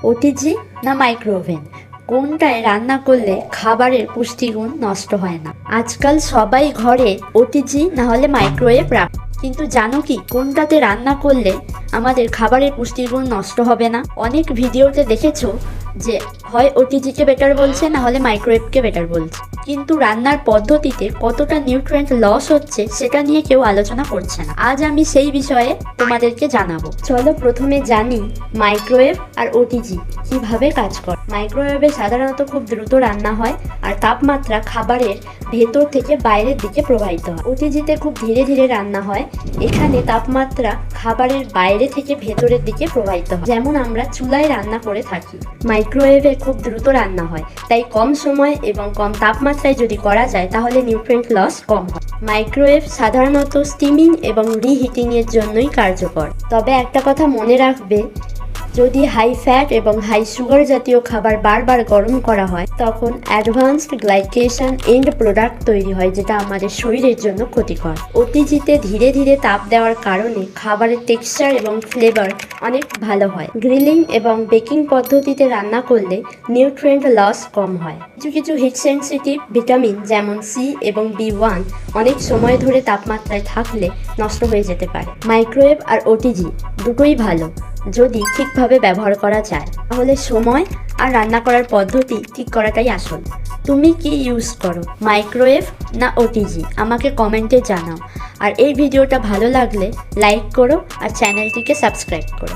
OTG না micro oven, কোনটায় রান্না করলে খাবারের পুষ্টিগুণ নষ্ট হয় না? আজকাল সবাই ঘরে ওটিজি না হলে মাইক্রোওয়েভ রাখে, কিন্তু জানো কি কোনটাতে রান্না করলে আমাদের খাবারের পুষ্টিগুণ নষ্ট হবে না? অনেক ভিডিওতে দেখেছো যে হয় ওটিজিকে বেটার বলছে না হলে মাইক্রোওয়েভকে বেটার বলছে, কিন্তু রান্নার পদ্ধতিতে কতটা নিউট্রিয়েন্ট লস হচ্ছে সেটা নিয়ে কেউ আলোচনা করছে না। আজ আমি সেই বিষয়ে তোমাদেরকে জানাবো। চলো প্রথমে জানি মাইক্রোওয়েভ আর ওটিজি কিভাবে কাজ করে। মাইক্রোওয়েভে সাধারণত খুব দ্রুত রান্না হয় আর তাপমাত্রা খাবারের ভেতর থেকে বাইরের দিকে প্রবাহিত হয়। ওটিজিতে খুব ধীরে ধীরে রান্না হয়, এখানে তাপমাত্রা খাবারের বাইরে থেকে ভেতরের দিকে প্রবাহিত হয়, যেমন আমরা চুলায় রান্না করে থাকি। মাইক্রোওয়েভে খুব দ্রুত রান্না হয়, তাই কম সময় এবং কম তাপমাত্রায় যদি করা যায় তাহলে নিউট্রিয়েন্ট লস কম হয়। মাইক্রোওয়েভ সাধারণত স্টিমিং এবং রিহিটিং এর জন্যই কার্যকর। তবে একটা কথা মনে রাখবে, যদি হাই ফ্যাট এবং হাই সুগার জাতীয় খাবার বারবার গরম করা হয় তখন অ্যাডভান্সড গ্লাইকেশন এন্ড প্রোডাক্ট তৈরি হয়, যেটা আমাদের শরীরের জন্য ক্ষতিকর। ওটিজিতে ধীরে ধীরে তাপ দেওয়ার কারণে খাবারের টেক্সচার এবং ফ্লেভার অনেক ভালো হয়। গ্রিলিং এবং বেকিং পদ্ধতিতে রান্না করলে নিউট্রিয়েন্ট লস কম হয়। কিছু কিছু হিট সেন্সিটিভ ভিটামিন যেমন সি এবং বি1 অনেক সময় ধরে তাপমাত্রায় থাকলে নষ্ট হয়ে যেতে পারে। মাইক্রোওয়েভ আর ওটিজি দুটোই ভালো যদি ঠিকভাবে ব্যবহার করা যায়, তাহলে সময় আর রান্না করার পদ্ধতি ঠিক করাটাই আসল। তুমি কি ইউজ করো, মাইক্রোওয়েভ না ওটিজি? আমাকে কমেন্টে জানাও। আর এই ভিডিওটা ভালো লাগলে লাইক করো আর চ্যানেলটিকে সাবস্ক্রাইব করো।